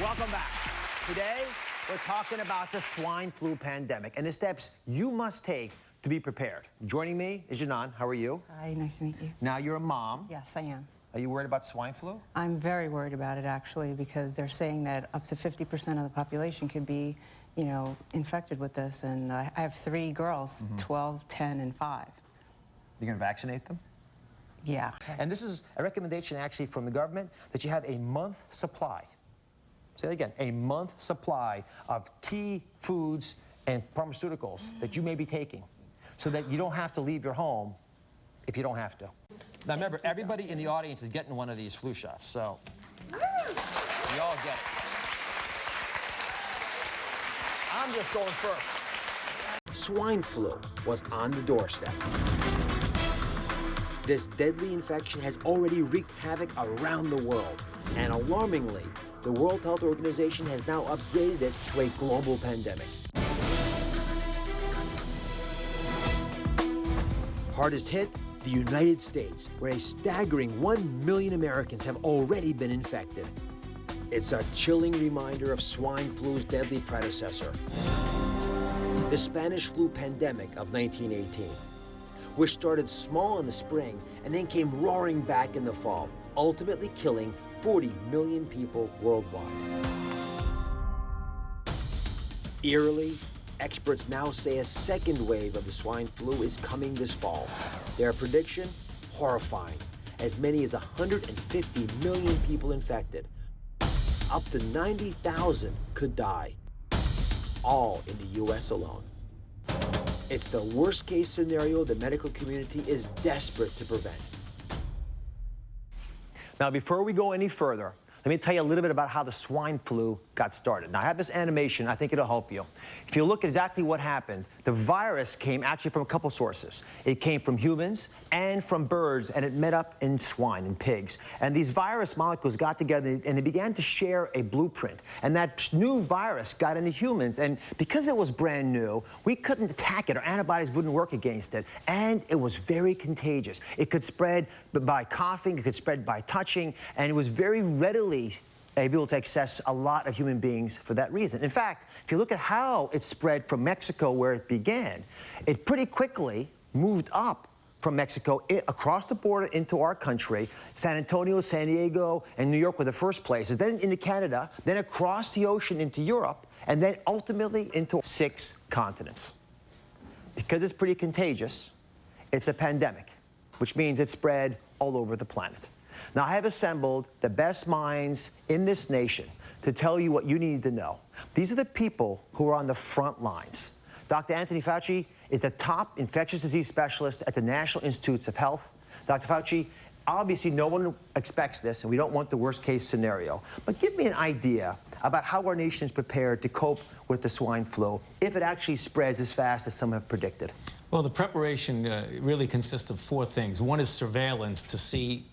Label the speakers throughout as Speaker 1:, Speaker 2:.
Speaker 1: Welcome back. Today, we're talking about the swine flu pandemic and the steps you must take to be prepared. Joining me is Janan. How are you?
Speaker 2: Hi, nice to meet you.
Speaker 1: Now, you're a mom.
Speaker 2: Yes, I am.
Speaker 1: Are you worried about swine flu?
Speaker 2: I'm very worried about it, actually, because they're saying that up to 50% of the population could be, you know, infected with this. And I have 3 girls, 12, 10, and 5.
Speaker 1: You're going to vaccinate them?
Speaker 2: Yeah.
Speaker 1: And this is a recommendation, actually, from the government that you have a month supply. Say that again, a month supply of key foods and pharmaceuticals that you may be taking so that you don't have to leave your home if you don't have to. Now remember, everybody in the audience is getting one of these flu shots, so we all get it. I'm just going first.
Speaker 3: Swine flu was on the doorstep. This deadly infection has already wreaked havoc around the world, and alarmingly, the World Health Organization has now upgraded it to a global pandemic. Hardest hit, the United States, where a staggering 1 million Americans have already been infected. It's a chilling reminder of swine flu's deadly predecessor, the Spanish flu pandemic of 1918, which started small in the spring and then came roaring back in the fall, ultimately killing 40 million people worldwide. Eerily, experts now say a second wave of the swine flu is coming this fall. Their prediction? Horrifying. As many as 150 million people infected. Up to 90,000 could die. All in the U.S. alone. It's the worst-case scenario the medical community is desperate to prevent.
Speaker 1: Now, before we go any further, let me tell you a little bit about how the swine flu got started. Now, I have this animation. I think it'll help you. If you look at exactly what happened, the virus came actually from a couple sources. It came from humans and from birds, and it met up in swine and pigs. And these virus molecules got together, and they began to share a blueprint. And that new virus got into humans, and because it was brand new, we couldn't attack it. Our antibodies wouldn't work against it, and it was very contagious. It could spread by coughing, it could spread by touching, and it was very readily able to access a lot of human beings for that reason. In fact, if you look at how it spread from Mexico, where it began, it pretty quickly moved up from Mexico across the border into our country. San Antonio, San Diego, and New York were the first places, then into Canada, then across the ocean into Europe, and then ultimately into 6 continents. Because it's pretty contagious, it's a pandemic, which means it spread all over the planet. Now, I have assembled the best minds in this nation to tell you what you need to know. These are the people who are on the front lines. Dr. Anthony Fauci is the top infectious disease specialist at the National Institutes of Health. Dr. Fauci, obviously no one expects this, and we don't want the worst-case scenario. But give me an idea about how our nation is prepared to cope with the swine flu if it actually spreads as fast as some have predicted.
Speaker 4: Well, the preparation really consists of 4 things. One is surveillance to see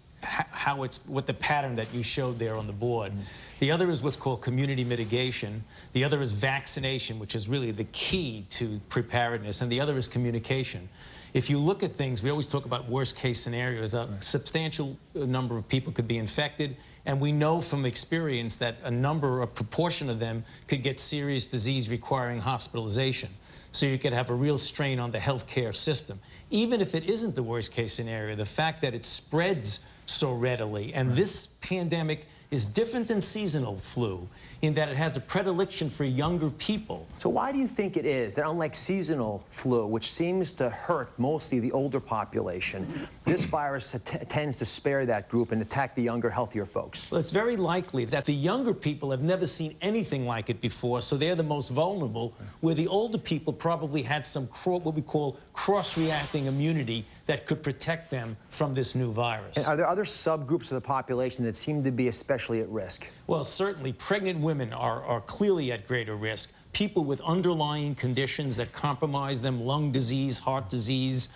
Speaker 4: what the pattern that you showed there on the board. The other is what's called community mitigation. The other is vaccination, which is really the key to preparedness. And the other is communication. If you look at things, we always talk about worst-case scenarios. A substantial number of people could be infected, and we know from experience that a proportion of them could get serious disease requiring hospitalization. So you could have a real strain on the healthcare system. Even if it isn't the worst-case scenario, the fact that it spreads so readily, and this pandemic is different than seasonal flu in that it has a predilection for younger people.
Speaker 1: So why do you think it is that, unlike seasonal flu, which seems to hurt mostly the older population, this virus tends to spare that group and attack the younger, healthier folks?
Speaker 4: Well, it's very likely that the younger people have never seen anything like it before, so they're the most vulnerable, where the older people probably had some what we call cross-reacting immunity that could protect them from this new virus.
Speaker 1: And are there other subgroups of the population that seem to be especially at risk?
Speaker 4: Well, certainly pregnant women are clearly at greater risk. People with underlying conditions that compromise them, lung disease, heart disease,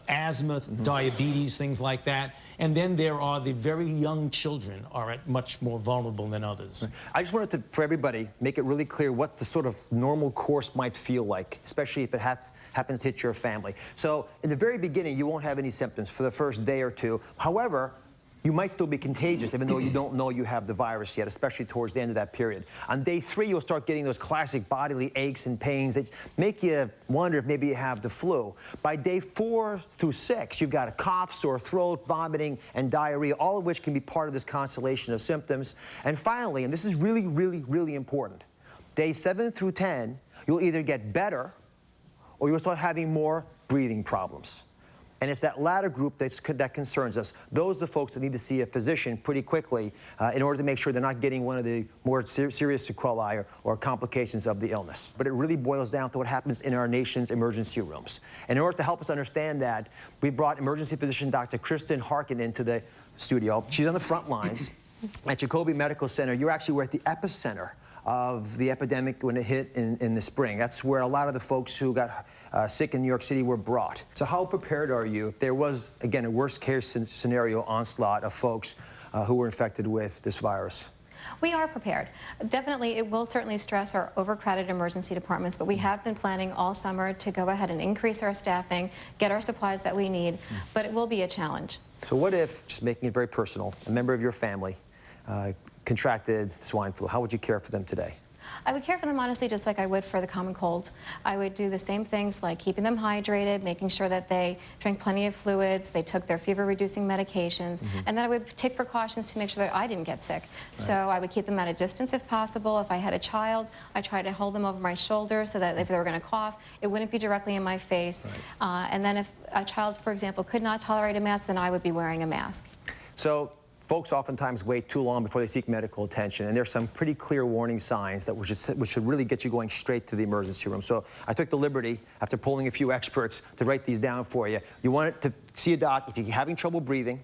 Speaker 4: asthma, diabetes, things like that. And then there are the very young children are at much more vulnerable than others.
Speaker 1: I just wanted to, for everybody, make it really clear what the sort of normal course might feel like, especially if it happens to hit your family. So in the very beginning, you won't have any symptoms for the first day or 2. However, you might still be contagious even though you don't know you have the virus yet, especially towards the end of that period. On day 3, you'll start getting those classic bodily aches and pains that make you wonder if maybe you have the flu. By day 4 through 6, you've got a cough, sore throat, vomiting, and diarrhea, all of which can be part of this constellation of symptoms. And finally, and this is really, really, really important, day 7 through 10, you'll either get better or you'll start having more breathing problems. And it's that latter group that concerns us. Those are the folks that need to see a physician pretty quickly in order to make sure they're not getting one of the more serious sequelae or complications of the illness. But it really boils down to what happens in our nation's emergency rooms. And in order to help us understand that, we brought emergency physician Dr. Kristen Harkin into the studio. She's on the front lines at Jacobi Medical Center. You actually were at the epicenter of the epidemic when it hit in the spring. That's where a lot of the folks who got sick in New York City were brought. So how prepared are you if there was, again, a worst-case scenario onslaught of folks who were infected with this virus?
Speaker 5: We are prepared. Definitely, it will certainly stress our overcrowded emergency departments, but we have been planning all summer to go ahead and increase our staffing, get our supplies that we need, but it will be a challenge.
Speaker 1: So what if, just making it very personal, a member of your family contracted swine flu? How would you care for them today?
Speaker 5: I would care for them honestly just like I would for the common cold. I would do the same things like keeping them hydrated, making sure that they drank plenty of fluids, they took their fever-reducing medications, and then I would take precautions to make sure that I didn't get sick. Right. So I would keep them at a distance if possible. If I had a child, I tried to hold them over my shoulder so that if they were going to cough, it wouldn't be directly in my face. Right. And then if a child, for example, could not tolerate a mask, then I would be wearing a mask.
Speaker 1: So folks oftentimes wait too long before they seek medical attention, and there's some pretty clear warning signs that which should really get you going straight to the emergency room. So I took the liberty, after polling a few experts, to write these down for you. You want to see a doc if you're having trouble breathing,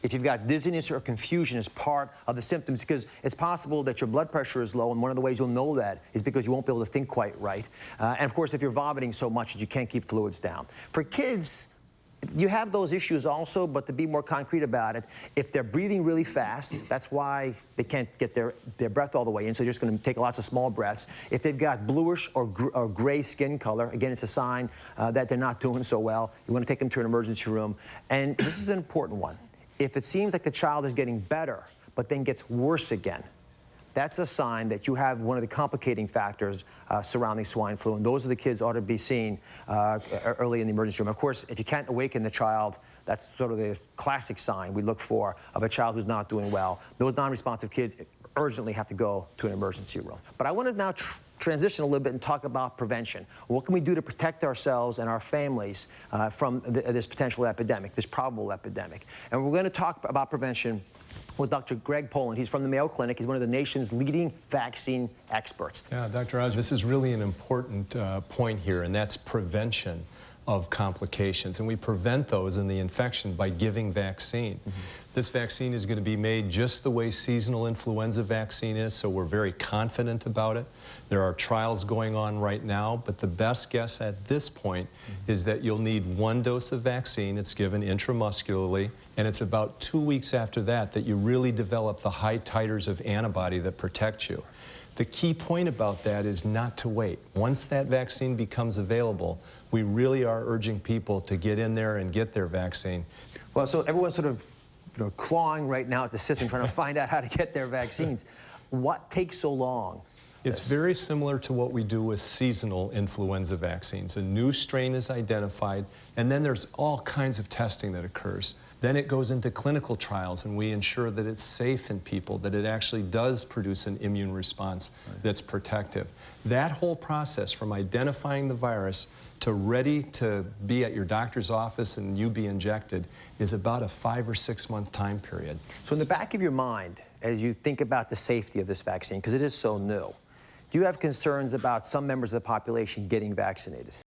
Speaker 1: if you've got dizziness or confusion as part of the symptoms, because it's possible that your blood pressure is low, and one of the ways you'll know that is because you won't be able to think quite right. And of course, if you're vomiting so much that you can't keep fluids down. For kids, you have those issues also, but to be more concrete about it, if they're breathing really fast, that's why they can't get their breath all the way in, so they're just going to take lots of small breaths. If they've got bluish or gray skin color, again, it's a sign that they're not doing so well. You want to take them to an emergency room. And this is an important one. If it seems like the child is getting better, but then gets worse again, that's a sign that you have one of the complicating factors surrounding swine flu, and those are the kids ought to be seen early in the emergency room. Of course, if you can't awaken the child, that's sort of the classic sign we look for of a child who's not doing well. Those non-responsive kids urgently have to go to an emergency room. But I want to now transition a little bit and talk about prevention. What can we do to protect ourselves and our families from this potential epidemic, this probable epidemic? And we're going to talk about prevention with Dr. Greg Poland. He's from the Mayo Clinic. He's one of the nation's leading vaccine experts.
Speaker 6: Yeah, Dr. Oz, this is really an important point here, and that's prevention of complications. And we prevent those in the infection by giving vaccine. This vaccine is going to be made just the way seasonal influenza vaccine is, so we're very confident about it. There are trials going on right now, but the best guess at this point is that you'll need 1 dose of vaccine. It's given intramuscularly, and it's about 2 weeks after that that you really develop the high titers of antibody that protect you. The key point about that is not to wait. Once that vaccine becomes available, we really are urging people to get in there and get their vaccine.
Speaker 1: Well, so everyone's sort of clawing right now at the system trying to find out how to get their vaccines. What takes so long?
Speaker 6: It's very similar to what we do with seasonal influenza vaccines. A new strain is identified, and then there's all kinds of testing that occurs. Then it goes into clinical trials, and we ensure that it's safe in people, that it actually does produce an immune response that's protective. That whole process, from identifying the virus to ready to be at your doctor's office and you be injected, is about a 5 or 6 month time period.
Speaker 1: So in the back of your mind, as you think about the safety of this vaccine, because it is so new, do you have concerns about some members of the population getting vaccinated?